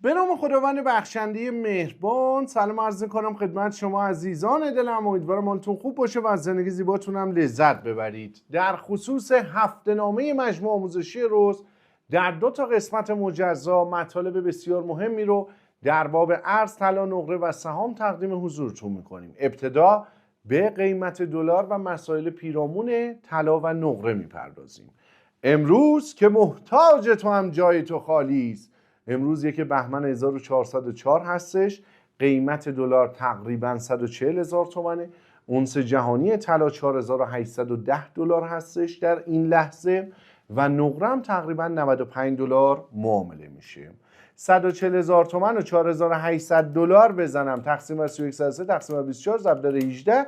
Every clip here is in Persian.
به نام خداوند بخشنده مهربان. سلام عرض می‌کنم خدمت شما عزیزان دلم. امیدوارم حالتون خوب باشه و از زندگی زیباتون هم لذت ببرید. در خصوص هفته‌نامه مجموع آموزشی روز در 2 قسمت مجزا مطالب بسیار مهمی رو در باب ارز، طلا، نقره و سهام تقدیم حضورتون می‌کنیم. ابتدا به قیمت دلار و مسائل پیرامون طلا و نقره می‌پردازیم. امروز که محتاج تو هم جای تو خالی است. امروز 1 بهمن 1404 هستش. قیمت دلار تقریبا 140,000 تومانه. اونس جهانی طلا 4810 دلار هستش در این لحظه و نقره هم تقریبا 95 دلار معامله میشه. 140,000 تومان و 4800 دلار بزنم تقسیم بر 3103 تقسیم بر 24 ضرب در 18.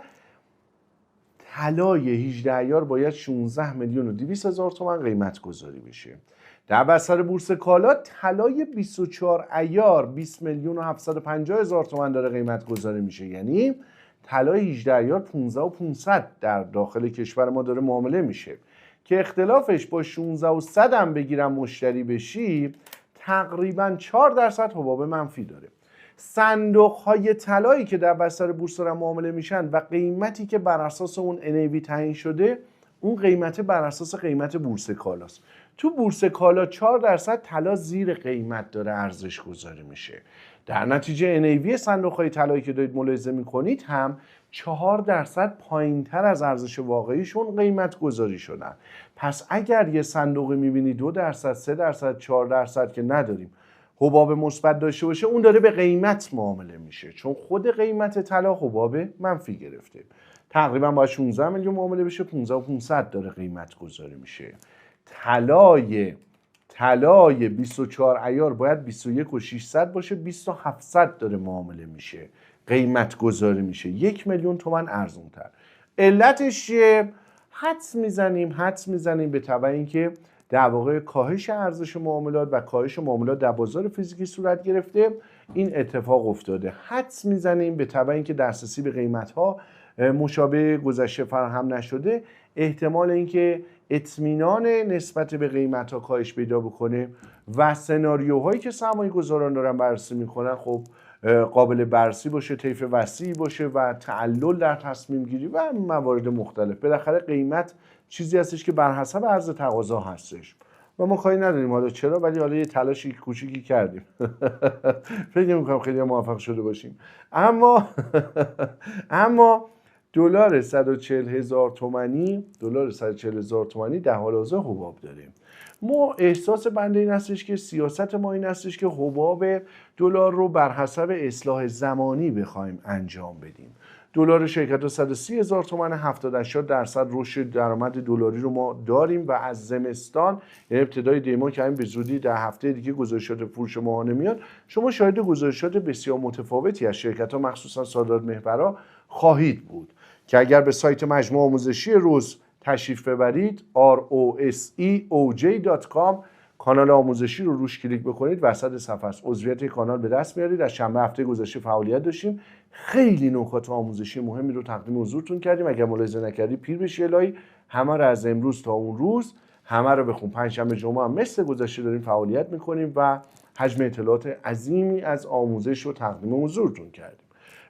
طلای 18 عیار باید 16,200,000 تومان قیمت گذاری بشه. در بستر بورس کالا طلای 24 عیار 20,750,000 تومان داره قیمت گذاری میشه، یعنی طلای 18 عیار 15,500 در داخل کشور ما داره معامله میشه که اختلافش با 16,100 هم بگیرم مشتری بشی تقریبا 4% حباب منفی داره. صندوق های طلایی که در بستر بورس دارن معامله میشن و قیمتی که بر اساس اون NAV تعیین شده، اون قیمت بر اساس قیمت بورس کالاست. تو بورس کالا 4% طلا زیر قیمت داره ارزش گذاری میشه. در نتیجه NAV صندوق های طلایی که دارید ملاحظه میکنید هم 4% پایین تر از ارزش واقعیشون قیمت گذاری شدن. پس اگر یه صندوقی میبینی 2%، 3%، 4% که نداریم حباب مثبت داشته باشه، اون داره به قیمت معامله میشه، چون خود قیمت طلا حباب منفی گرفته. تقریبا با 16 میلیون معامله بشه، 15,500 داره قیمت گذاری میشه. طلای 24 عیار باید 21,600 باشه، 20,700 داره معامله میشه، قیمت گذاری میشه 1,000,000 تومان ارزون تر. علتش چیه؟ حدس میزنیم به تبع اینکه در واقع کاهش ارزش معاملات و کاهش معاملات در بازار فیزیکی صورت گرفته، این اتفاق افتاده. حدس میزنیم به تبع اینکه دسترسی به قیمت ها مشابه گذشته فراهم نشده، احتمال اینکه اطمینان نسبت به قیمت ها کاهش پیدا بکنه و سناریوهایی که سرمایه گذاران دارن بررسی میکنن خب قابل بررسی باشه، طیف وسیعی باشه و تعلل در تصمیم گیری و موارد مختلف. بالاخره قیمت چیزی هستش که بر حسب عرض تقاضا هستش و ما کاری نداریم حالا چرا، ولی حالا یه تلاشی کوچیکی کردیم. فکر نمی‌کنم خیلی موفق شده باشیم. اما دلار 140,000 تومانی در حال حاضر حباب داریم. ما احساس بنده این هستش که سیاست ما این هستش که حباب دلار رو بر حسب اصلاح زمانی بخوایم انجام بدیم. دلار شرکت ها 130,000 تومان، 70-80% رشد درآمد دلاری رو ما داریم و از زمستان، یعنی ابتدای دیما که همین به زودی در هفته دیگه گزارشات فروش ماهانه میاد، شما شاهد گزارشات بسیار متفاوتی از شرکت ها مخصوصا صادرات محورها خواهید بود که اگر به سایت مجموع آموزشی روز تشریف ببرید roseoj.com کانال آموزشی رو روش کلیک بکنید، وسط صفحه است، عضویت کانال به دست میارید. از شنبه هفته گذشته فعالیت داشتیم، خیلی نکات آموزشی مهمی رو تقدیم حضورتون کردیم. اگر ملاحظه نکردی پیر بشی الهی، همه رو از امروز تا اون روز همه رو بخون. پنجشنبه جمعه هم مثل گذشته داریم فعالیت میکنیم و حجم اطلاعات عظیمی از آموزش رو تقدیم حضورتون کردیم.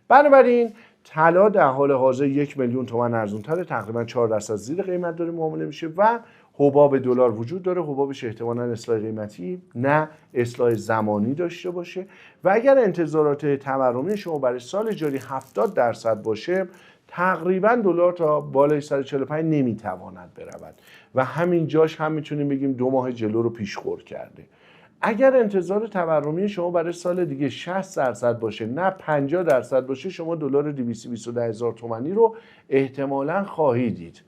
بنابراین طلا در حال حاضر 1,000,000 تومان ارزون‌تره، تقریبا 4% زیر قیمت داره معامله میشه و حباب دلار وجود داره. حبابش احتمالاً اصلاح قیمتی نه اصلاح زمانی داشته باشه و اگر انتظارات تورمی شما برای سال جاری 70% باشه، تقریبا دلار تا بالای 145 نمیتواند برود و همین جاش هم میتونیم بگیم 2 ماه جلو رو پیشخور کرده. اگر انتظار تورمی شما برای سال دیگه 60% باشه نه 50% باشه، شما دلار 220,000 تومانی رو احتمالاً خواهید دید.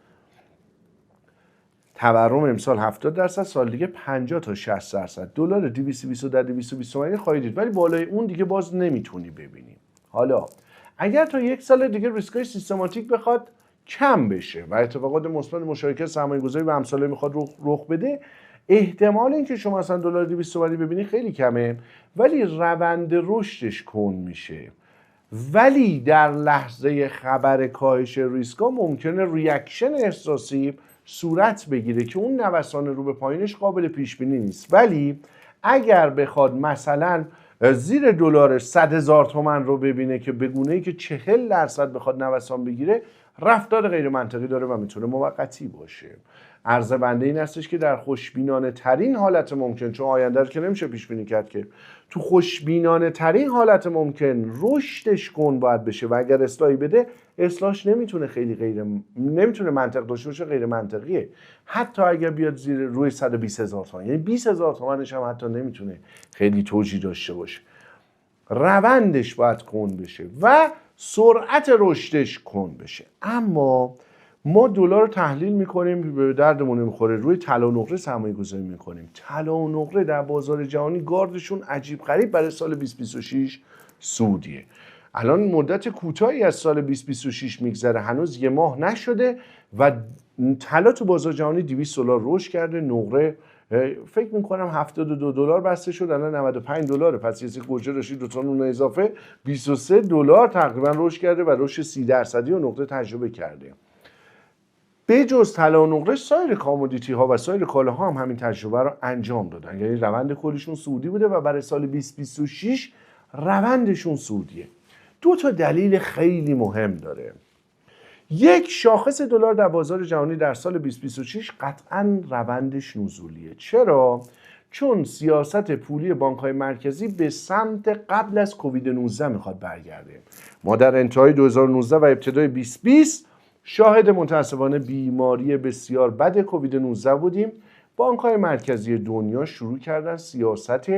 تورم امسال 70%، سال دیگه 50 تا 60%. دلار 220 تومانی خواهید دید، ولی بالای اون دیگه باز نمیتونی ببینی. حالا اگر تا 1 سال دیگه ریسکای سیستماتیک بخواد کم بشه و اتفاقات مثبت مشارکت سرمایه‌گذاری و امثال میخواد رخ بده، احتمال اینکه شما اصلا دلار 200 تومانی ببینی خیلی کمه، ولی روند رشدش کند میشه. ولی در لحظه خبر کاهش ریسکا ممکنه ریاکشن احساسی صورت بگیره که اون نوسان رو به پایینش قابل پیش بینی نیست. ولی اگر بخواد مثلا زیر دلار 100,000 تومان رو ببینه که به گونه‌ای که 40% بخواد نوسان بگیره، رفتار غیر منطقی داره و میتونه موقتی باشه. عرض بنده این هستش که در خوشبینانه ترین حالت ممکن، چون آینده رو که نمیشه پیش بینی کرد، که تو خوشبینانه ترین حالت ممکن رشدش کند باید بشه و اگر اصلاحی بده، اصلاحش نمیتونه منطق داشته باشه، غیر منطقیه. حتی اگر بیاد زیر روی 120,000 تومان، یعنی 20,000 تومانش هم حتی نمیتونه خیلی توجیه داشته باشه. روندش باید کند بشه و سرعت رشدش کند بشه. اما ما دلار رو تحلیل میکنیم، به دردمون میخوره، روی طلا و نقره سرمایه گذاری میکنیم. طلا و نقره در بازار جهانی گاردشون عجیب غریب برای سال 2026 سودیه. الان مدت کوتاهی از سال 2026 میگذره، هنوز یه ماه نشده و طلا تو بازار جهانی $200 رشد کرده. نقره فکر میکنم $72 بسته شد، الان $95. پس یه گوجه داشتی 2 تا نون اضافه $23 تقریبا رشد کرده و رشد 30% و نقطه تجربه کرده. به جز طلا و نقره سایر کامودیتی ها و سایر کالاها هم همین تجربه رو انجام دادن، یعنی روند کلیشون سعودی بوده و برای سال 2026 روندشون سعودیه. 2 تا دلیل خیلی مهم داره. یک، شاخص دلار در بازار جهانی در سال 2026 قطعاً روندش نزولیه. چرا؟ چون سیاست پولی بانک‌های مرکزی به سمت قبل از کووید 19 میخواد برگرده. ما در انتهای 2019 و ابتدای 2020 شاهد متاسفانه بیماری بسیار بد کووید 19 بودیم. بانک‌های مرکزی دنیا شروع کردن سیاست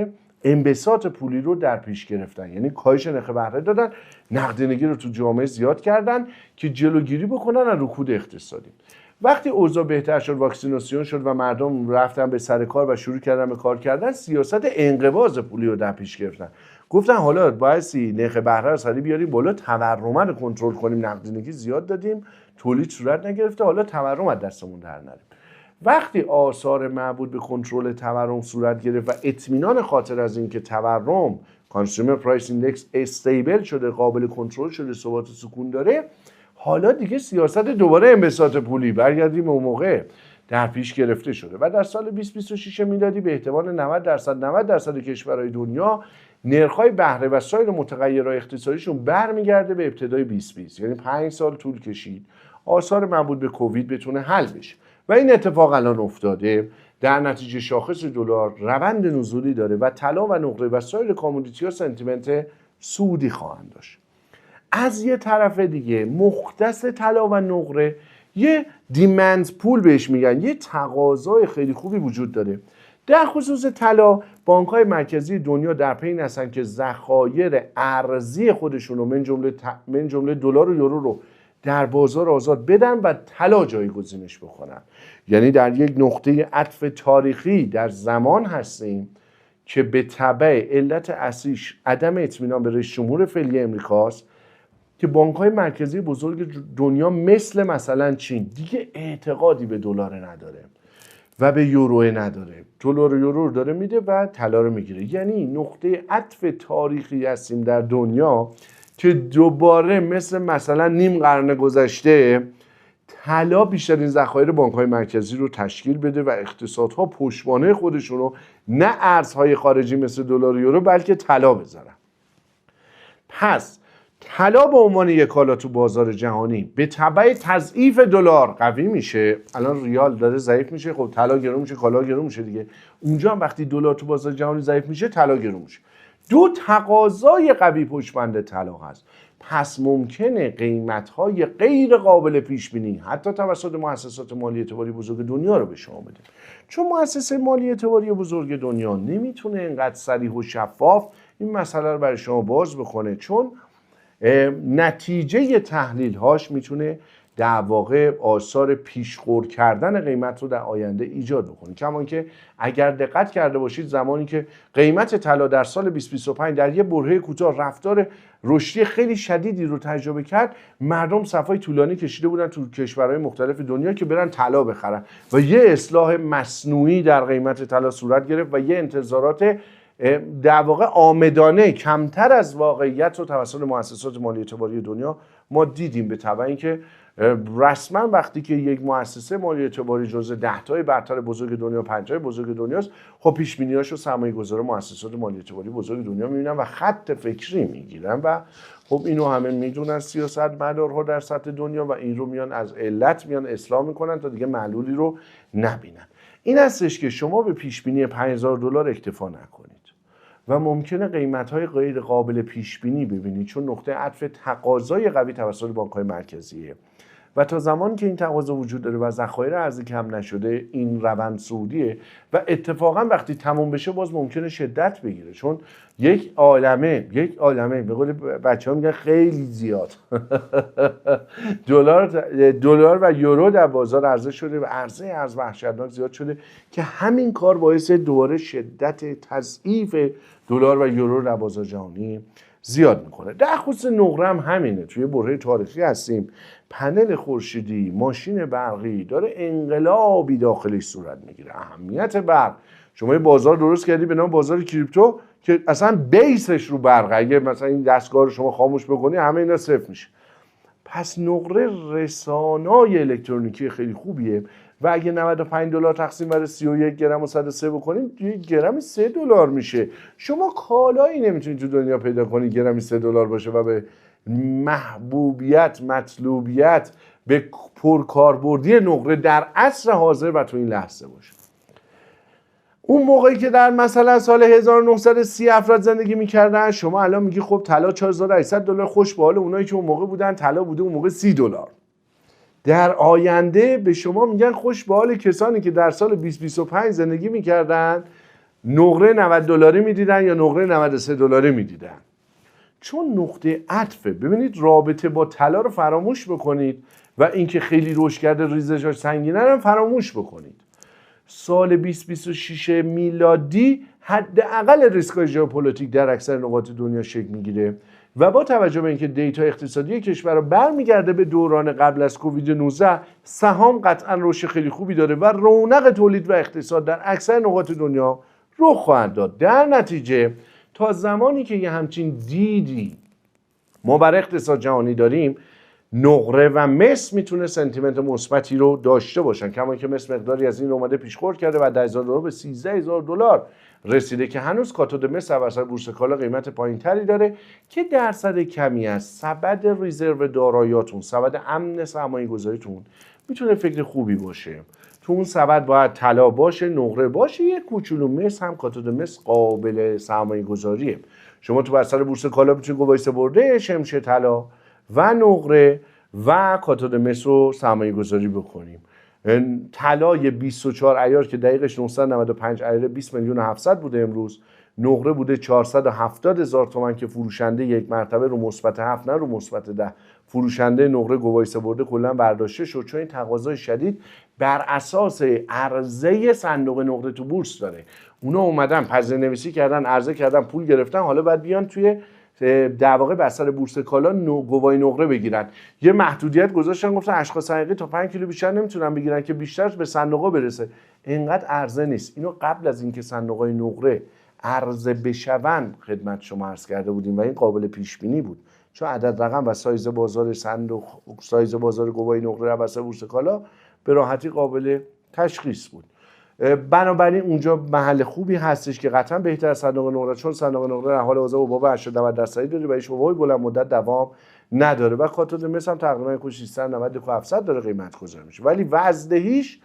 انبساط پولی رو در پیش گرفتن، یعنی کاهش نرخ بهره دادن، نقدینگی رو تو جامعه زیاد کردن که جلوگیری بکنن از رکود اقتصادی. وقتی اوضاع بهتر شد، واکسیناسیون شد و مردم رفتن به سر کار و شروع کردن به کار کردن، سیاست انقباض پولی رو در پیش گرفتن. گفتن حالا بایستی نرخ بهره رو سریع بیاریم بالا، تورم رو کنترل کنیم، نقدینگی زیاد دادیم، تولید صورت نگرفته، حالا تورم از دستمون در نره. وقتی آثار مربوط به کنترل تورم صورت گرفت و اطمینان خاطر از اینکه تورم کانسیومر پرایس ایندکس استیبل شده، قابل کنترل شده، ثبات و سکون داره، حالا دیگه سیاست دوباره انبساط پولی، برگردیم اون موقع، در پیش گرفته شده و در سال 2026 میلادی به احتمال 90% کشورهای دنیا نرخ‌های بهره و سایر متغیرهای اقتصادیشون برمیگرده به ابتدای 2020. یعنی 5 سال طول کشید آثار مربوط به کووید بتونه حل بشه و این اتفاق الان افتاده. در نتیجه شاخص دلار روند نزولی داره و طلا و نقره و سایر کامودیتی‌ها سنتیمنت سعودی خواهند داشت. از یه طرف دیگه مختص طلا و نقره یه دیمند پول بهش میگن، یه تقاضای خیلی خوبی وجود داره. در خصوص طلا، بانک‌های مرکزی دنیا در پی هستن که ذخایر ارزی خودشون رو من جمله دلار و یورو رو در بازار آزاد بدن و طلا جایگزینش بکنن. یعنی در یک نقطه عطف تاریخی در زمان هستیم که به تبع علت اصلیش عدم اطمینان به رئیس جمهور فعلی امریکاست که بانک‌های مرکزی بزرگ دنیا مثلا چین دیگه اعتقادی به دلار نداره و به یورو نداره، دلار و یورو رو داره میده و طلا رو میگیره. یعنی نقطه عطف تاریخی هستیم در دنیا که دوباره مثلا نیم قرن گذشته طلا بیشترین ذخایر بانک‌های مرکزی رو تشکیل بده و اقتصادها پشتوانه خودشون رو نه ارزهای خارجی مثل دلار و یورو بلکه طلا بذارن. پس طلا به عنوان یک کالا تو بازار جهانی به تبع تضعیف دلار قوی میشه. الان ریال داره ضعیف میشه، خب طلا گرون میشه، کالا گرون میشه دیگه. اونجا هم وقتی دلار تو بازار جهانی ضعیف میشه، طلا گرون میشه. 2 تقاضای قوی پشتبند طلا هست. پس ممکنه قیمت‌های غیر قابل پیش بینی حتی توسط مؤسسات مالی اعتباری بزرگ دنیا رو به شما بده. چون مؤسسه مالی اعتباری بزرگ دنیا نمیتونه اینقدر صریح و شفاف این مسئله رو برای شما باز بکنه، چون نتیجه تحلیل هاش میتونه در واقع آثار پیشخور کردن قیمت رو در آینده ایجاد بکنه. کما که اگر دقت کرده باشید زمانی که قیمت طلا در سال 2025 در یه برهه کوتاه رفتار رشدی خیلی شدیدی رو تجربه کرد، مردم صفای طولانی کشیده بودن تو کشورهای مختلف دنیا که برن طلا بخرن و یه اصلاح مصنوعی در قیمت طلا صورت گرفت و یه انتظارات در واقع آمدانه کمتر از واقعیت رو توسط مؤسسات مالی اعتباری دنیا ما دیدیم، به تبع اینکه رسما وقتی که یک مؤسسه مالی اعتباری جزء 10 تای برتر بزرگ دنیا 5 تای بزرگ دنیاست، خب پیش بینیاشو سرمایه‌گذار مؤسسات مالی اعتباری بزرگ دنیا میبینن و خط فکری میگیرن و خب اینو همه میدونن سیاستمدارها در سطح دنیا و این رو میان از علت میان اصلاح میکنن تا دیگه معلولی رو نبینن. این هستش که شما به پیش بینی $5000 اکتفا نکنید و ممکنه قیمت‌های غیر قابل پیش بینی ببینید، چون نقطه عطف تقاضای قوی توسط بانک‌های مرکزیه و تا زمانی که این تقاضا وجود داره و ذخایر ارزی کم نشده این روند صعودیه و اتفاقا وقتی تموم بشه باز ممکنه شدت بگیره، چون یک عالمه به قول بچه‌ها میگن خیلی زیاد دلار و یورو در بازار عرضه شده و عرضه ارز وحشتناک زیاد شده که همین کار باعث دوباره شدت تضعیف دلار و یورو در بازار جهانی زیاد میکنه. در خصوص نقره هم همینه، توی برهه تاریخی هستیم، پنل خورشیدی، ماشین برقی داره انقلابی داخلش صورت میگیره. اهمیت برق، شما یه بازار درست کردی به نام بازار کریپتو که اصلا بیسش رو برقه، اگه مثلا این دستگاه رو شما خاموش بکنی همه اینا صفر میشه. پس نقره رسانای الکترونیکی خیلی خوبیه و اگه $95 تقسیم بر 31 گرم و 103 بکنیم یک گرمی $3 میشه. شما کالایی نمیتونید تو دنیا پیدا کنید گرمی $3 باشه و به محبوبیت، مطلوبیت، به پرکاربردی نقره در عصر حاضر و تو این لحظه باشه. اون موقعی که در مثلا سال 1930 افراد زندگی میکردن، شما الان میگی خب طلا $4800 خوش به حال اونایی که اون موقع بودن، طلا بوده اون موقع $30. در آینده به شما میگن خوش به حال کسانی که در سال 2025 زندگی میکردن نقره $90 میدیدن یا نقره $93 میدیدن، چون نقطه عطفه. ببینید رابطه با طلا رو فراموش بکنید و اینکه خیلی رشد کرده ریزشاش سنگینه رو فراموش بکنید. سال 2026 میلادی حداقل ریسک‌های ژئوپلیتیک در اکثر نقاط دنیا شکل میگیره و با توجه به اینکه دیتا اقتصادی کشور رو برمیگرده به دوران قبل از کووید 19، سهام قطعا رشد خیلی خوبی داره و رونق تولید و اقتصاد در اکثر نقاط دنیا رخ خواهد داد. در نتیجه تا زمانی که یه همچین دیدی ما بر اقتصاد جهانی داریم، نقره و مس میتونه سنتیمنت مثبتی رو داشته باشن، کما که مس مقداری از این اومده پیشخورد کرده و $10,000 به $13,000 رسیده که هنوز کاتود مس در بازار بورس کالا قیمت پایینتری داره که درصد کمی از سبد رزرو داراییاتون، سبد امن سرمایه گذاریتون میتونه فکر خوبی باشه. تو اون سبد باید طلا باشه، نقره باشه، یک کوچولو مس هم، کاتود مس قابل سرمایه گذاریه. شما تو بازار بورس کالا میتونید گواهی برده شمشه طلا و نقره و کاتود مس رو سرمایه گذاری بکنیم. طلای 24 عیار که دقیقش 995 عیار 20,700,000 بوده امروز، نقره بوده 470,000 تومان که فروشنده یک مرتبه رو مثبت 7 نه رو مثبت 10 فروشنده نقره گواهی سپرده کلا برداشته شد، چون این تقاضای شدید بر اساس عرضه صندوق نقره تو بورس داره. اونا اومدن پذیرنویسی کردن، عرضه کردن، پول گرفتن، حالا بعد بیان توی در واقع بستر بورس کالا گواهی نقره بگیرن. یه محدودیت گذاشتن، گفتن اشخاص حقیقی تا 5 کیلو بیشتر نمیتونن بگیرن که بیشتر به صندوقا برسه. اینقدر عرضه نیست. اینو قبل از اینکه صندوقای نقره عرضه بشون خدمت شما عرض کرده بودیم و این قابل پیش بینی بود، چون عدد رقم و سایز بازار صندوق، سایز بازار گواهی نقره در بستر بورس کالا به راحتی قابل تشخیص بود. بنابراین اونجا محل خوبی هستش که قطعا بهتر از صندوق نقره، چون صندوق نقره در حال حاضر بابا 80-90% داره و هیچ بابای بلند مدت دوام نداره و کاتود مس هم تقریبا 690-700 داره قیمت گذاری میشه، ولی وزدهیش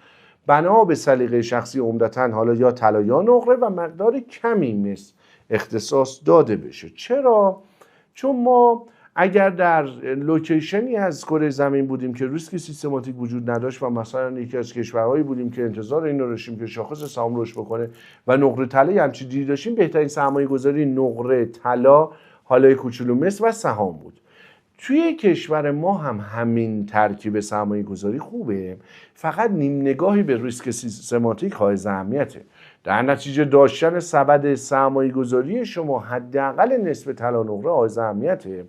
بنا به سلیقه شخصی عمدتاً حالا یا طلا یا نقره و مقدار کمی مس اختصاص داده بشه. چرا؟ چون ما اگر در لوکیشنی از کره زمین بودیم که ریسک سیستماتیک وجود نداشت و مثلا یکی از کشورهایی بودیم که انتظار این رو داشتیم که شاخص سهام رشد بکنه و نقره طلا همچین دیدی داشتیم، بهترین سرمایه گذاری نقره طلا، حالا کوچولو مس و سهام بود. توی کشور ما هم همین ترکیب سرمایه گذاری خوبه، فقط نیم نگاهی به ریسک سیستماتیک حائز اهمیته. در نتیجه داشتن سبد سرمایه گذاری شما حداقل نصف طلا نقره حائز اهمیته،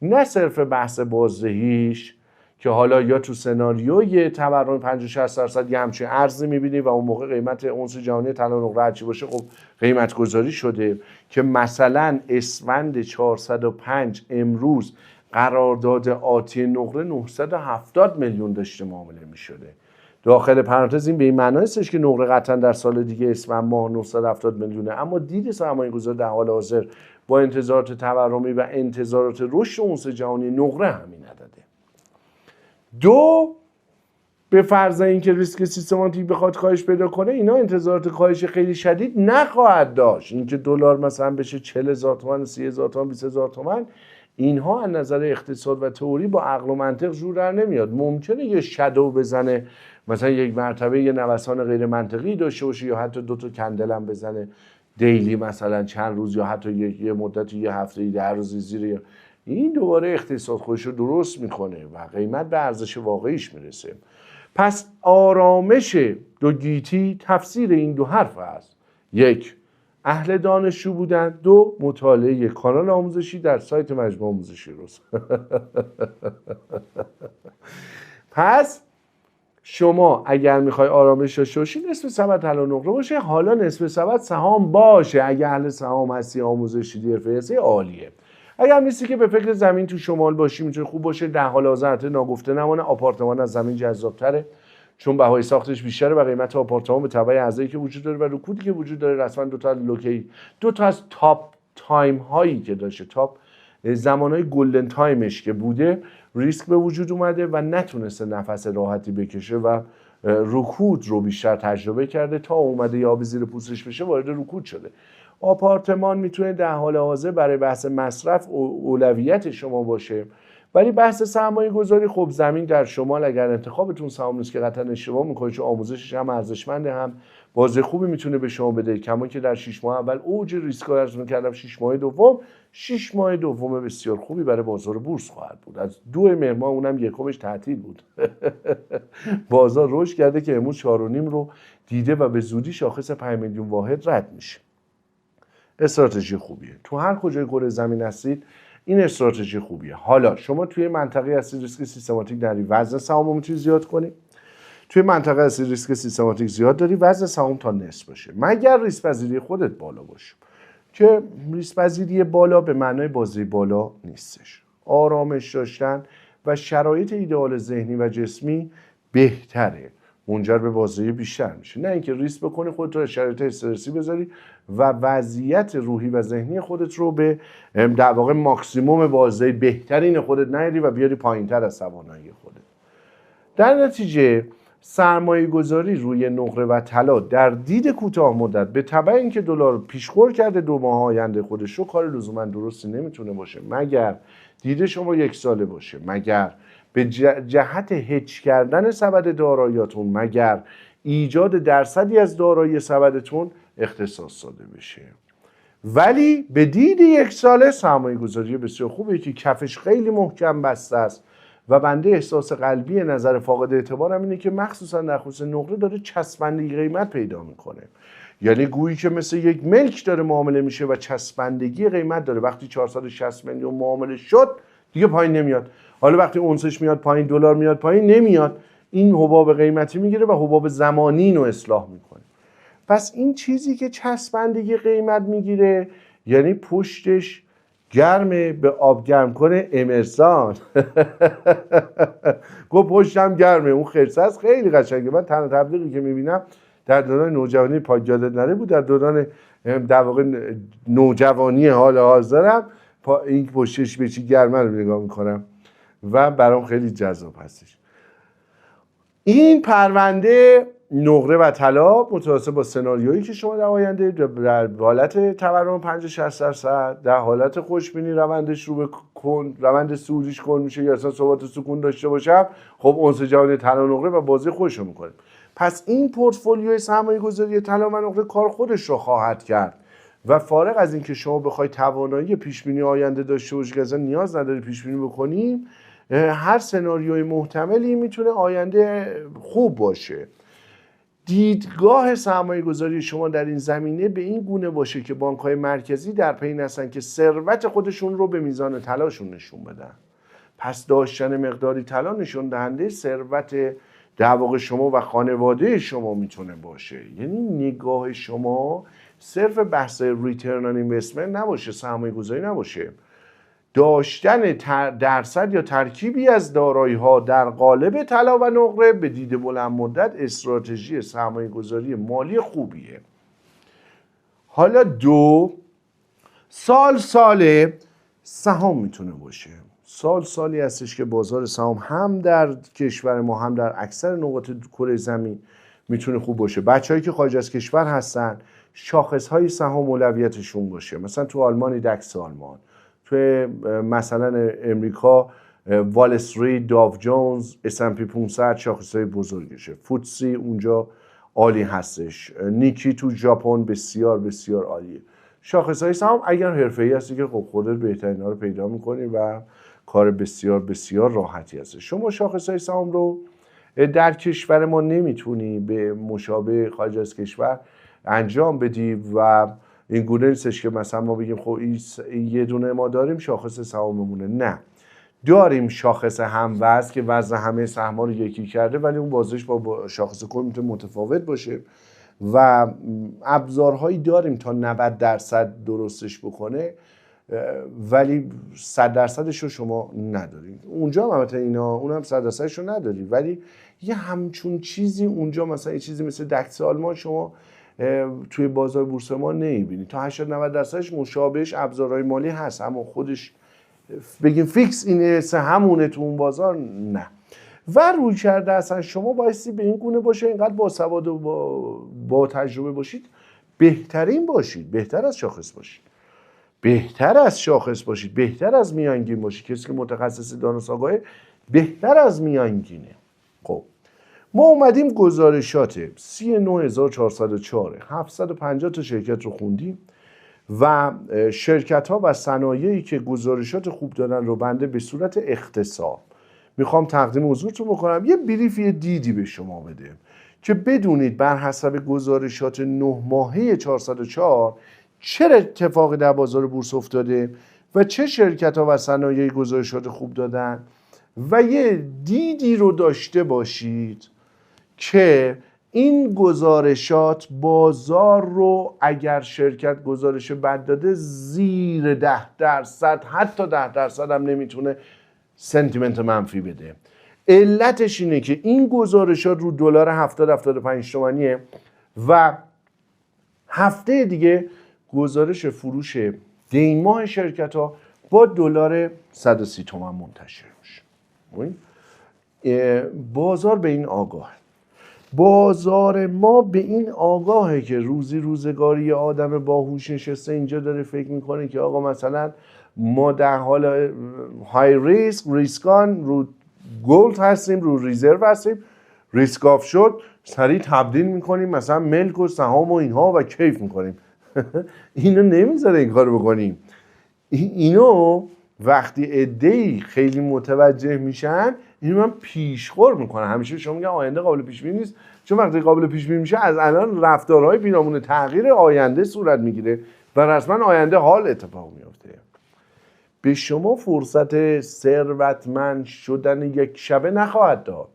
نه صرف بحث بازدهیش که حالا یا تو سناریوی تورم 50-60% یه همچین ارزی میبینی و اون موقع قیمت اونس جهانی طلا نقره هرچی باشه خب قیمت گذاری شده که مثلا اسفند 405 امروز قرارداد آتی نقره 970 میلیون داشته معامله میشده. داخل پرانتز این به این معنی هستش که نقره قطعا در سال دیگه اسفند ماه 970 میلیونه، اما دید سرمایه‌گذار در حال حاضر با انتظارات تورمی و انتظارات رشد اونس جهانی نقره همین عدده. دو، به فرض اینکه ریسک سیستماتیک بخواد کاهش پیدا کنه، اینا انتظارات کاهش خیلی شدید نخواهد داشت. اینکه دلار مثلا بشه 40,000 تومان، 30,000 تومان، 20,000 تومان، اینها از نظر اقتصاد و تئوری با عقل و منطق جور در نمیاد. ممکنه یه شادو بزنه، مثلا یک مرتبه یه نوسان غیر منطقی داشته باشه، یا حتی 2 تا کندل هم بزنه دیلی، مثلا چند روز یا حتی یه مدت یه هفته 10 روزی زیر، این دوباره اقتصاد خودش رو درست میکنه و قیمت به ارزش واقعیش میرسه. پس آرامش دو گیتی تفسیر این دو حرف است: 1. اهل دانشجو بودن، 2. مطالعه کانال آموزشی در سایت مجموعه آموزشی روز. پس شما اگر میخوای آرامش داشته باشی، نصف سبد طلا نقره باشه. حالا نصف سبد سهام باشه، اگر اهل سهام هستی، آموزشی دی افیسی عالیه. اگر نیستی که به فکر زمین تو شمال باشی میتونه خوب باشه. در حال حاضر ناگفته نمانه آپارتمان از زمین جذاب‌تره، چون بهای ساختش بیشتره و قیمت آپارتمان به تبع عرضه‌ای که وجود داره و رکودی که وجود داره. رسما دو تا از تاپ تایم هایی که داشته، تاپ زمانهای گلدن تایمش که بوده، ریسک به وجود اومده و نتونسته نفس راحتی بکشه و رکود رو بیشتر تجربه کرده تا اومده یا آب زیر پوستش بشه وارد رکود شده. آپارتمان میتونه در حال حاضر برای بحث مصرف اولویت شما باشه، ولی بحث سرمایه گذاری، خب زمین در شمال اگر انتخابتون سهام نیست که قطعا اشتباه میکنید، چون آموزشش هم ارزشمنده، هم بازه خوبی میتونه به شما بده، کما که در 6 ماه اول اوج ریسک ارزون کردم، 6 ماه دوم بسیار خوبی برای بازار بورس خواهد بود. از 2 مهر ماه اونم یکمش تعطیل بود. بازار رشد کرده که امروز 4.5 رو دیده و به زودی شاخص 5 میلیون واحد رد میشه. استراتژی خوبیه. تو هر کجای کره زمین هستید این استراتژی خوبیه. حالا شما توی منطقه هستید ریسک سیستماتیک داری، وزن سهام رو میتونی زیاد کنی. توی منطقه هستید ریسک سیستماتیک زیاد داری، وزن سهام تا نصف باشه، مگر ریسک پذیری خودت بالا باشه، که ریسک پذیری بالا به معنای بازی بالا نیستش. آرامش داشتن و شرایط ایدئال ذهنی و جسمی بهتره، منجر به بازدهی بیشتر میشه، نه اینکه ریسک بکنی خودت رو شرایط استرسی بذاری و وضعیت روحی و ذهنی خودت رو به در واقع ماکسیموم بازدهی بهترین خودت نیاری و بیاری پایینتر از توانایی خودت. در نتیجه سرمایه گذاری روی نقره و طلا در دید کوتاه مدت به تبع اینکه دلار پیشخور کرده 2 ماه آینده خودش رو، کار لزوما درستی نمیتونه باشه، مگر دید شما 1 ساله باشه، مگر به جهت هج کردن سبد داراییاتون، مگر ایجاد درصدی از دارایی سبدتون اختصاص داده بشه. ولی به دید 1 ساله سرمایه گذاری بسیار خوبه که کفش خیلی محکم بسته است و بنده احساس قلبی نظر فاقد اعتبارم اینه که مخصوصا در خصوص نقره داره چسبندگی قیمت پیدا میکنه. یعنی گویی که مثل یک ملک داره معامله میشه و چسبندگی قیمت داره. وقتی 460 میلیون معامله شد دیگه پایین نمیاد. حالا وقتی اونسش میاد پایین، دلار میاد پایین، نمیاد. این حباب قیمتی میگیره و حباب زمانی رو اصلاح میکنه. پس این چیزی که چسبندگی قیمت میگیره یعنی پشتش گرمه، به آب گرم کنه امرسان. گفت پشتم گرمه، اون خرسه است، خیلی قشنگه. من تنها تبلیغی که میبینم در دوران نوجوانی پاک یادت نره بود، در دوران در واقع نوجوانی حال حاضرم این پشتش به چی گرمه رو نگاه میکنم و برام خیلی جذاب هستش. این پرونده نقره و طلا متواسط با سناریویی که شما در آینده در حالت تورم 50-60%، در حالت خوشبینی روندش رو به روند صعودیش کن میشه یا اصلا ثبات سکون داشته باشم، خب اونس جهانی طلا نقره و بازی خودش رو میکنه. پس این پورتفولیوی سرمایه گذاری طلا و نقره کار خودش رو خواهد کرد و فارغ از اینکه شما بخوای توانایی پیش بینی آینده داشته باشی که اصلا نیاز نداری پیش بینی بکنیم، هر سناریوی محتملی میتونه آینده خوب باشه. دیدگاه سرمایه گذاری شما در این زمینه به این گونه باشه که بانک‌های مرکزی در پی هستن که ثروت خودشون رو به میزان طلاشون نشون بدن. پس داشتن مقداری طلا نشون دهنده ثروت در واقع شما و خانواده شما میتونه باشه. یعنی نگاه شما صرف بحث ریترن آن اینوستمنت نباشه، سرمایه گذاری نباشه. داشتن درصد یا ترکیبی از دارایی‌ها در قالب طلا و نقره به دید بلند مدت استراتژی سرمایه‌گذاری مالی خوبیه. حالا 2 سال سهام میتونه باشه. سالی هستش که بازار سهام هم در کشور ما هم در اکثر نقاط کره زمین میتونه خوب باشه. بچه‌هایی که خارج از کشور هستن شاخص‌های سهام اولویتشون باشه. مثلا تو آلمان دکس آلمان، تو مثلا امریکا وال استریت، داو جونز، S&P 500 شاخص‌های بزرگشه. فوتسی اونجا عالی هستش. نیکی تو ژاپن بسیار بسیار عالیه. شاخص‌های سهام اگر حرفه‌ای هستی که خب خودت بهترینا رو پیدا می‌کنی و کار بسیار بسیار راحتی هست. شما شاخص‌های سهام رو در کشور ما نمیتونی به مشابه خارج از کشور انجام بدی و این گونه نیستش که مثلا ما بگیم خب این یه دونه ما داریم شاخص سهاممونه. نه، داریم شاخص هموزن که وزن همه سهم‌ها رو یکی کرده، ولی اون بازش با شاخص کل میتونه متفاوت باشه و ابزارهایی داریم تا 90% درستش بکنه، ولی 100%ش رو شما ندارید. اونجا هم البته اینا اونم 100%ش رو نداری، ولی یه همچون چیزی اونجا مثلا یه چیزی مثل دکس آلمان شما توی بازار بورس ما نمیبینید. تا 80-90%ش مشابهش ابزارهای مالی هست، اما خودش بگیم فیکس اینه همونه تو اون بازار نه. و روی کرده اصلا شما بایستی به این گونه باشه، اینقدر باسواد و با تجربه باشید، بهترین باشید، بهتر از شاخص باشید، بهتر از میانگین باشید. کسی که متخصص دانش آگاهه بهتر از میانگینه. خب ما اومدیم گزارشات 39404 750 تا شرکت رو خوندیم و شرکت ها و صنایعی که گزارشات خوب دادن رو بنده به صورت اختصار میخوام تقدیم حضورتون بکنم، یه بریف، یه دیدی به شما بده که بدونید بر حسب گزارشات 9 ماهه 404 چه اتفاقی در بازار بورس افتاده و چه شرکت ها و صنایعی گزارشات خوب دادن و یه دیدی رو داشته باشید که این گزارشات بازار رو اگر شرکت گزارش بد داده زیر 10%، حتی 10% هم نمیتونه سنتیمنت منفی بده. علتش اینه که این گزارشات رو دلار 70-75 تومانیه و هفته دیگه گزارش فروش دیماه شرکت ها با دلار 130 تومان منتشر میشه. بازار به این آگاه، بازار ما به این آگاهه که روزی روزگاری آدم باهوش نشسته اینجا داره فکر میکنه که آقا مثلا ما در حال های ریسکان رو گولد هستیم، رو ریزرو هستیم، ریسک آف شد سریع تبدیل میکنیم مثلا ملک و سهام و اینها و کیف میکنیم. اینو نمیذاره این کارو بکنیم. اینو وقتی عده‌ای خیلی متوجه میشن اینو من پیشخور میکنن. همیشه شما میگن آینده قابل پیش بینی نیست، چون وقتی قابل پیش بینی میشه از الان رفتارهای پیرامون تغییر آینده صورت میگیره و رسما آینده حال اتفاق میفته. به شما فرصت ثروتمند شدن یک شبه نخواهد داد.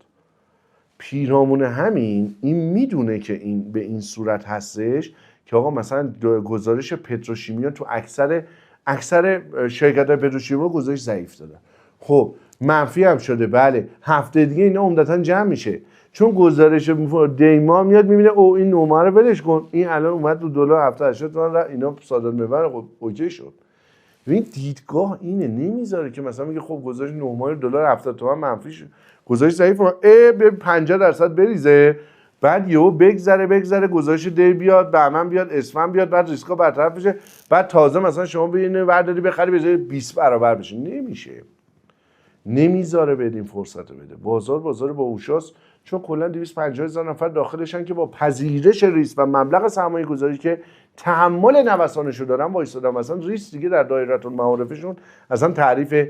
پیرامون همین این میدونه که این به این صورت هستش که آقا مثلا گزارش پتروشیمیا تو اکثر شرکت‌های پتروشیمی گزارش ضعیف دادن. خب منفی هم شده، بله، هفته دیگه اینا عمدتاً جمع میشه، چون گزارش دیما میاد میبینه او این نمره رو ولش کن، این الان اومد رو دلار 70 تومن اینا صادر ببره، خب اوکی شد. ببین دیدگاه اینه، نمیذاره که مثلا میگه خب گزارش 9 ماه دلار 70 تومن منفی شد، گزارش ضعیف به 50% بریزه، بعد یهو بگذره گزارش دی بیاد، بهمن بیاد، اسفند بیاد، بعد ریسکا برطرف بشه، بعد تازه مثلا شما ببینید برداری بخری بذاری 20 برابر بشه. نمیشه، نمیذاره بدین فرصت بده. بازار باهوشاست، چون کلا 250,000 نفر داخلشن که با پذیرش ریسک و مبلغ سرمایه گذاری که تحمل نوسانشو دارن وایسادن. مثلا ریسک دیگه در دایره المعارفشون اصلا تعریف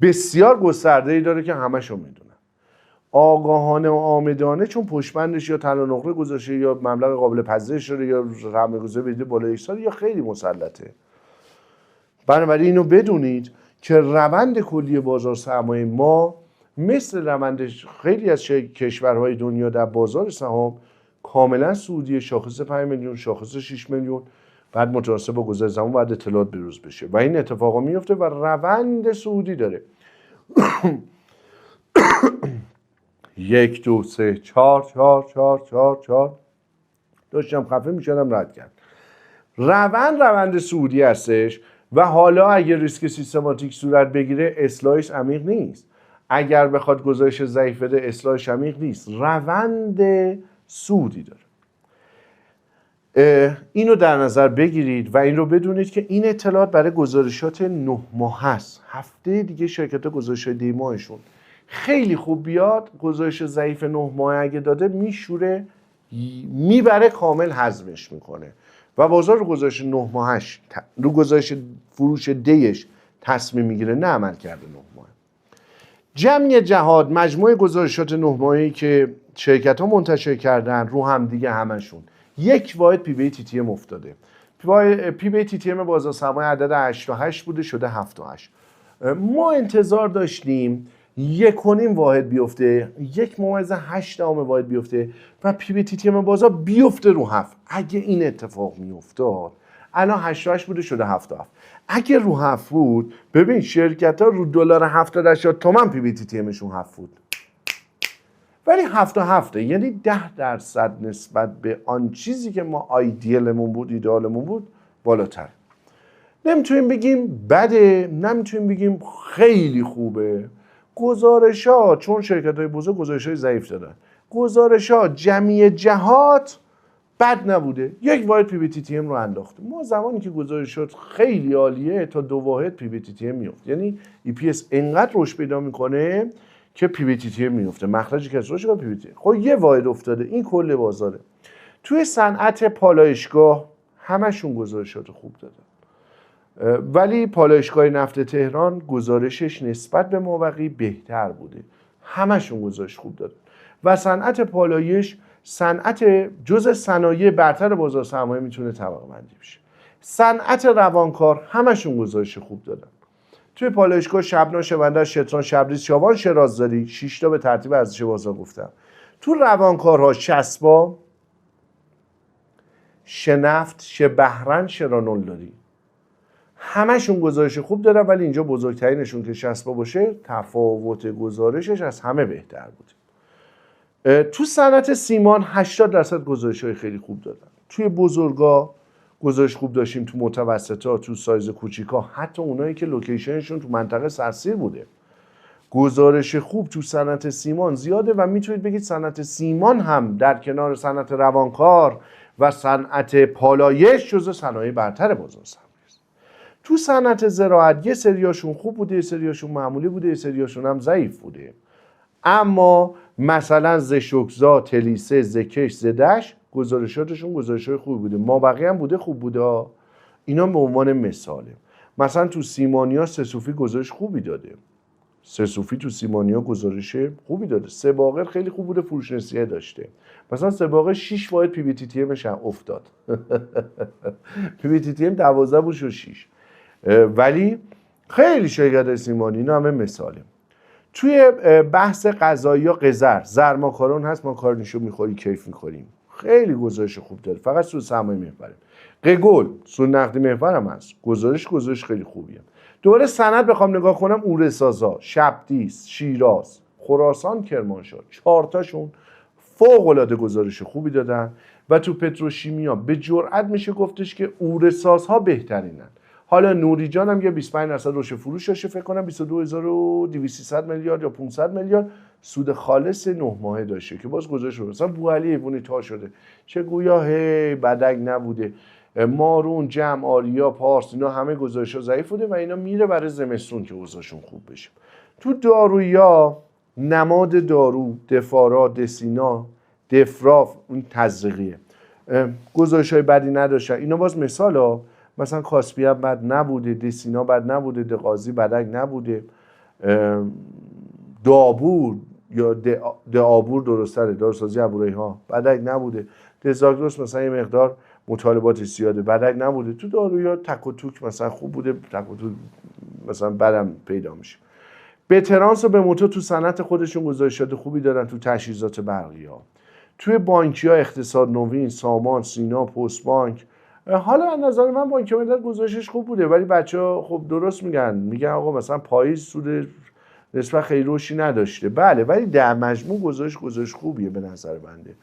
بسیار گسترده‌ای داره که همشون میدونن. آگاهانه و آمدانه، چون پشتبندش یا طلا نقره گذاشته یا مبلغ قابل پذیرش داره یا سرمایه‌گذاری بده بالای 1 سال یا خیلی مسلطه. بنابراین اینو بدونید که روند کلی بازار سرمایه ما مثل روند خیلی از کشورهای دنیا در بازار سهام کاملا سعودی، شاخص 5 میلیون، شاخص 6 میلیون بعد متوسط با گذر زمان باید اطلاعات بروز بشه و این اتفاقا میفته و روند صعودی داره. 1 2 3 4 4 4 4 4 داشتم خفه میشدم رد کرد. روند صعودی هستش و حالا اگر ریسک سیستماتیک صورت بگیره اصلاحش عمیق نیست. اگر بخواد گزارش ضعیف بده اصلاحش عمیق نیست. روند صعودی داره. اینو در نظر بگیرید و این رو بدونید که این اطلاعات برای گزارشات 9 ماه هست. هفته دیگه شرکت‌ها گزارشات دی ماهشون خیلی خوب بیاد، گزارش ضعیف 9 ماه اگه داده میشوره، میبره کامل هضمش میکنه و بازار رو گزارش 9 ماهش رو گزارش فروش دیش تصمیم میگیره، نه عمل کرده 9 ماه. جمع جهاد مجموعه گزارشات 9 ماهی که شرکت‌ها منتشر کردن رو هم دیگه همشون یک واحد پی بی تی تی ام افتاده. پی بی تی تی ام بازار سرمایه عدد 8 تا 8 بوده شده 7 تا 8. ما انتظار داشتیم 1.5 واحد بیفته، 1.8 واحد بیفته و پی بی تی تی ام بازار بیفته رو 7. اگه این اتفاق میافتاد الان 8 تا 8 بوده شده 7 تا 7. اگه رو 7 بود، ببین شرکت‌ها رو دلار 70 تومان پی بی تی تی امشون 7 بود. ولی 7 تا 7 یعنی 10% نسبت به آن چیزی که ما ایدئالمون بود، ایدئالمون بود بالاتر. نمیتونیم بگیم بده، نمیتونیم بگیم خیلی خوبه. گزارشات چون شرکت‌های بزرگ گزارش‌های ضعیف دادن، گزارشات جمعی جهات بد نبوده، 1 واحد پی بی تی تی ام رو انداخته. ما زمانی که گزارشات خیلی عالیه تا 2 واحد پی بی تی تی ام میفته، یعنی ای پی اس انقدر رشد پیدا میکنه که پی بی تی تی ام میفته، مخرجی که رشد پی بی تی. خب 1 واحد افتاده، این کل بازاره. توی صنعت پالایشگاه همشون گزارشات خوب دادن، ولی پالایشگاه نفت تهران گزارشش نسبت به مابقی بهتر بوده. همشون گزارش خوب دادن و صنعت پالایش صنعت جزء صنایع برتر بازار سرمایه میتونه طبقه بندی بشه. صنعت روانکار همشون گزارش خوب دادن. توی پالایشگاه شبنام، شبندر، شتران، شبریز، شاوان، شرازداری 6 تا به ترتیب ارزش بازار گفتم. تو روانکارها شسبا، شنفت، شبهرن، شرانالداری همشون گزارش خوب دارن، ولی اینجا بزرگترینشون که شسبا باشه تفاوت گزارشش از همه بهتر بود. تو صنعت سیمان 80% گزارش‌های خیلی خوب دادن. توی بزرگا گزارش خوب داشتیم، تو متوسطا، تو سایز کوچیکا، حتی اونایی که لوکیشنشون تو منطقه سرسیر بوده. گزارش خوب تو صنعت سیمان زیاده و میتونید بگید صنعت سیمان هم در کنار صنعت روانکار و صنعت پالایش جزو صنایع برتر بازار سرمایه است. تو صنعت زراعت یه سریاشون خوب بوده، یه سریاشون معمولی بوده، یه سریاشون هم ضعیف بوده. اما مثلا زشکزا، تلیسه، زکش، زدش گزارشاتشون گزارشات خوب بوده، ما بقیه هم بوده خوب بوده. اینا به عنوان مثاله. مثلا تو سیمانیا سه‌صوفی گزارش خوبی داده. سه‌صوفی تو سیمانیا گزارش خوبی داده. سه‌باقر خیلی خوب بوده، فروش نسیه داشته. مثلا سه‌باقر 6 واحد پی بی تی تی امش افتاد. پی بی تی تی ام 12 بود شد 6. ولی خیلی شرکت سیمانی، اینا همه مثاله. توی بحث غذایی یا زر ماکارون هست، ماکارونیشو میخوری کیف میخوریم، خیلی گزارش خوب داره، فقط سود سرمایه محوره. قگل سود نقدی محور هم هست، گزارش خیلی خوبیه. دوباره سند بخوام نگاه کنم، اورسازا، شبدیس، شیراز، خراسان، کرمانشاه 4 تاشون فوق العاده گزارش خوبی دادن و تو پتروشیمیا به جرئت میشه گفتش که اورسازها بهترینن. حالا نوری جان هم یه 25% رشد فروش داشته، فکر کنم 22,200 میلیارد یا 500 میلیارد سود خالص 9 ماهه داشته که باز گزارش رو مثلا بوعلی ایوونی تا شده، چه گویا هی بدک نبوده. مارون، جمع، آریا، پارس اینا همه گزارش‌ها ضعیف بوده و اینا میره برای زمستون که اوضاعشون خوب بشه. تو دارویا نماد دارو، دفارا، دسینا، دفراف، اون تزریقیه، گزارش‌های بدی نداشتن. اینا باز مثالا، مثلا کاسپی هم بد نبوده، دسینا بد نبوده، دقازی بدک نبوده، دابور یا دعابور درست‌تره، داروسازی ابوریحان بدک نبوده، دزاگروس مثلا یه مقدار مطالبات زیاده بدک نبوده. تو دارویا تک و توک مثلا خوب بوده، تک و توک مثلا بدم پیدا میشه. بترانس و به موتور تو صنعت خودشون گزارشات خوبی دارن، تو تجهیزات برقی ها. توی بانکی ها اقتصاد نوین، سامان، سینا، پست بانک، حالا از نظر من بانک ملت گزارشش خوب بوده، ولی بچه‌ها خب درست میگن آقا مثلا پاییز سود نسبت خیلی رشدی نداشته. بله، ولی در مجموع گزارش خوبیه به نظر بنده.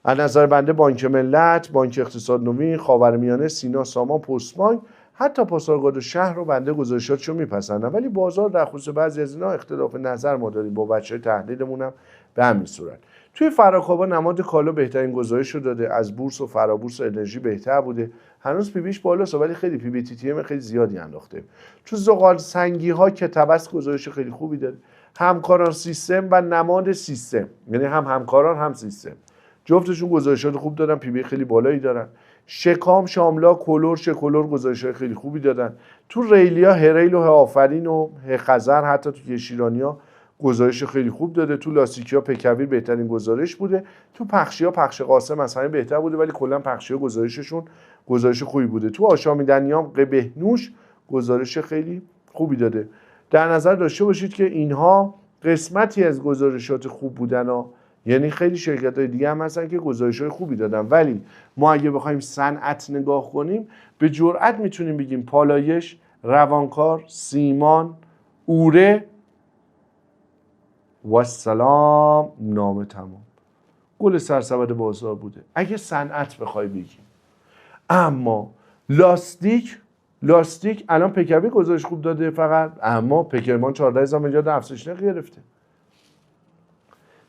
از نظر بنده بانک ملت، بانک اقتصاد نوین، خاورمیانه، سینا، سامان، پست بانک، حتی پاسارگاد شهر رو بنده گزارشاتشو میپسندم، ولی بازار در خصوص بعضی از اینا اختلاف نظر ما داریم با بچهای تحلیلمونم به همین صورت. توی فراکوبا نماد کالا بهترین گزارش رو داده، از بورس و فرابورس و انرژی بهتر بوده. هنوز پی بیش بالاست ولی خیلی پی بی تی تی ام خیلی زیادی انداخته. تو زغال سنگی ها که تبس گزارش خیلی خوبی داده. همکاران سیستم و نماد سیستم، یعنی هم همکاران هم سیستم، جفتشون گزارشات خوب دادن، پی بی خیلی بالایی دارن. شکام، شاملا، کلور، شکلور گزارشات خیلی خوبی دادن. تو ریلیا، هریل و آفرین و خزر، حتی تو کشیرانیا گزارش خیلی خوب داده. تو لاستیکیا پکویر بهترین گزارش بوده. تو پخشیا پخش قاسم مثلا بهتر بوده، ولی کلا پخشیا گزارششون گزارش خوبی بوده. تو آشامیدنیام بهنوش گزارش خیلی خوبی داده. در نظر داشته باشید که اینها قسمتی از گزارشات خوب بودن ها. یعنی خیلی شرکت‌های دیگه هم هستن که گزارش‌های خوبی دادن، ولی ما اگه بخوایم صنعت نگاه کنیم به جرئت میتونیم بگیم پالایش، روانکار، سیمان، اوره و سلام، نامه تمام، گل سرسبد بازار بوده اگه صنعت بخوای بگیم. اما لاستیک الان پکوی گزارش خوب داده فقط، اما پکرمان 14,000 میلیارد افزایش نرخ گرفته.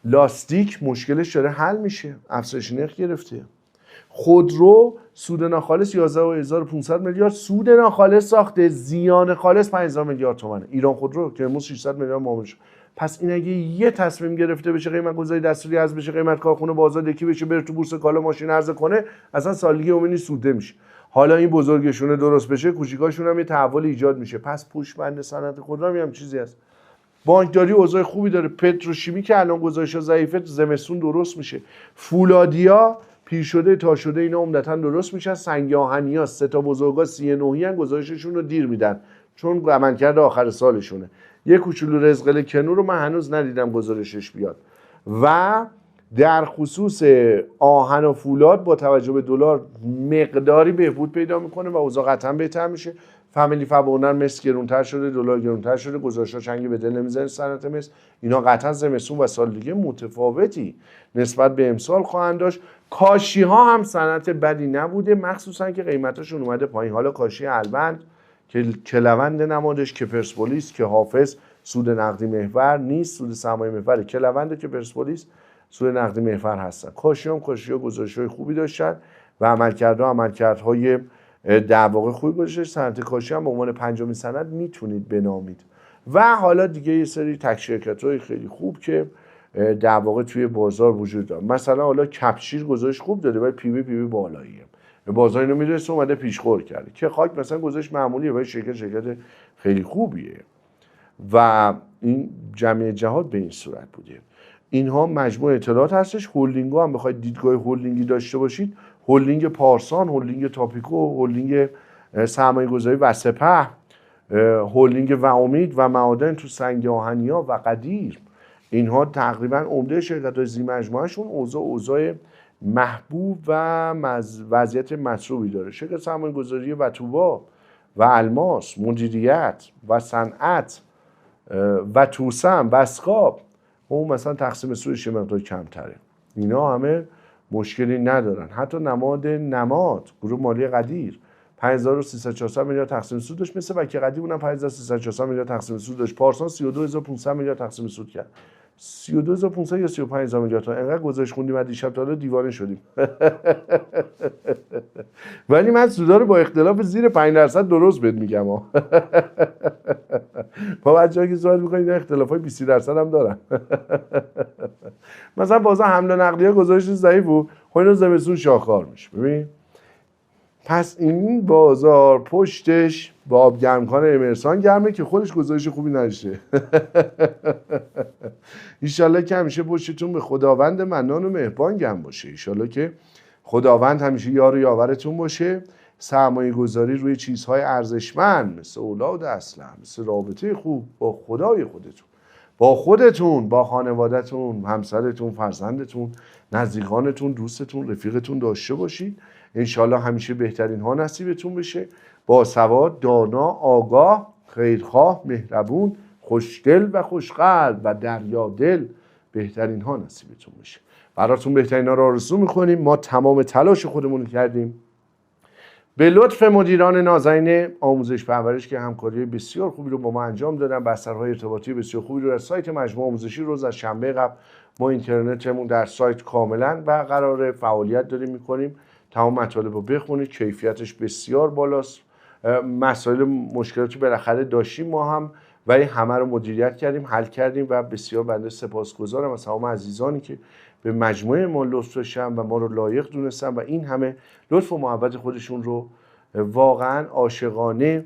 لاستیک مشکلش داره حل میشه، افزایش نرخ گرفته. خودرو سود ناخالص 11,500 میلیارد سود ناخالص ساخته، زیان خالص 5000 میلیارد تومانه. ایران خودرو که امروز 600 میلیارد معامله شد. پس این اگه یه تصمیم گرفته بشه قیمت گذاری دستوری از بشه، قیمت کارخونه بازار یکی بشه، بره تو بورس کالا ماشین عرضه کنه، اصلا سالگی امید سوده میشه. حالا این بزرگشونه درست بشه، کوچیکاشون هم یه تحول ایجاد میشه. پس پوشبند صنعت خودرو هم چیزی هست. بانکداری اوضاع خوبی داره. پتروشیمی که الان گزارش‌ها ضعیفه، زمستون درست میشه. فولادیا پیر شده تا شده اینا عمدتاً درست میشن. سنگ آهنی‌ها سه تا بزرگا 39 ان گزارششون رو دیر میدن چون عملکرد آخر سالشونه. یه کوچولو رزقل کنور رو من هنوز ندیدم گزارشش بیاد. و در خصوص آهن و فولاد با توجه به دلار مقداری بهبود پیدا میکنه و اوضاع قطعا بهتر میشه. فامیلی فابونر مس گرونتر شده، دلار گرونتر شده، گزارش‌ها چنگی به دل نمیزنه. صنعت مس اینا قطعا زمستون و سال دیگه متفاوتی نسبت به امسال خواهند داشت. کاشی ها هم صنعت بدی نبوده، مخصوصا که قیمتاشون اومده پایین. حالا کاشی البند که کلوند نمادش، که پرسپولیس، که حافظ سود نقدی محور نیست، سود سرمایه محور کلوند، که پرسپولیس سود نقدی محور هستن. کاشی ها گزارش‌های خوبی داشتن و عملکردهای در واقع خوبی گذاشته. صنعت کاشی هم به عنوان پنجمین صنعت میتونید بنامید. و حالا دیگه یه سری تک شرکت‌های خیلی خوب که در واقع توی بازار وجود داره. مثلا حالا کپشیر گزارش خوب داده ولی پی بی بالاییه. بازار اینو میدرسه اومده پیشخور کرده. که خاک مثلا گزارش معمولیه ولی شرکت خیلی خوبیه. و این جمعیت جهاد به این صورت بوده. اینها مجموع اطلاعات هستش. هولدینگ‌ها هم بخواید دیدگاه هولدینگی داشته باشید، هولدینگ پارسان، هولدینگ تاپیکو، هولدینگ سرمایه‌گذاری و سپه، هولدینگ و امید و معادن تو سنگ آهنی‌ها و قدیر، اینها تقریبا عمده شرکت‌های زیر مجموعه‌شون اوضاع محبوب و وضعیت مطلوبی داره. شرکت سرمایه‌گذاری وتوبا و الماس، مدیریت و صنعت و توسن و اسکاب، اون مثلا تقسیم سودش یه مقدار کمتره. اینا همه مشکلی ندارن. حتی نماد گروه مالی قدیر 5300 میلیارد تقسیم سود داشت، مثل وکی قدیر اونم 5300 میلیارد تقسیم سود داشت. پارسال 32500 میلیارد تقسیم سود کرد. 32500 یا 35000 میلیارد تا انقدر گزارش خوندیم از دیشب تا حالا دیوانه شدیم. ولی من سودا رو با اختلاف زیر 5% درست بهت میگم ها. با بچه‌ها که سوال می‌کنید اختلافای 20% هم دارن. مثلا بازار حمله نقلیه گزارش ضعیف بود، خب اینو زمستون شاخار میشه. ببین پس این بازار پشتش با آبگرمکان امرسان گرمه که خودش گزارش خوبی نداشته. ایشالله که همیشه پشتتون به خداوند منان و مهربان گرم باشه. ایشالله که خداوند همیشه یار و یاورتون باشه. سرمایه گذاری روی چیزهای ارزشمند مثل اولاد اصلا، مثل رابطه خوب با خدای خودتون، با خودتون، با خانوادهتون، همسرتون، فرزندتون، نزدیکانتون، دوستتون، رفیقتون داشته باشید. انشالله همیشه بهترین ها نصیبتون بشه. باسواد، دانا، آگاه، خیرخواه، مهربون، خوشدل و خوشقلب و دریادل بهترین ها نصیبتون بشه. براتون بهترین ها رو آرزو میکنیم. ما تمام تلاش خودمون کردیم. به لطف مدیران نازنین آموزش پرورش که همکاری بسیار خوبی رو با ما انجام دادن، بسترهای ارتباطی بسیار خوبی رو در سایت مجموعه آموزشی روز از شنبه قبل ما اینترنتمون در سایت کاملا برقرار فعالیت داریم میکنیم. تمام مطالب رو بخونید، کیفیتش بسیار بالاست. مسائل مشکلاتی بالاخره داشتیم ما هم، ولی همه رو مدیریت کردیم، حل کردیم و بسیار بنده سپاسگزارم از تمام عزیزانی که به مجموعه ما لطف داشتن و ما رو لایق دونستن و این همه لطف و محبت خودشون رو واقعا عاشقانه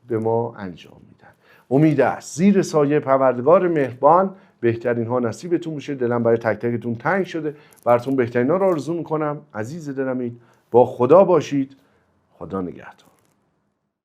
به ما انجام میدن. امید است زیر سایه پروردگار مهربان بهترین ها نصیبتون بشه. دلم برای تک تکتون تنگ شده، براتون بهترین ها رو آرزو میکنم. عزیز دلمید، با خدا باشید. خدا نگهدار.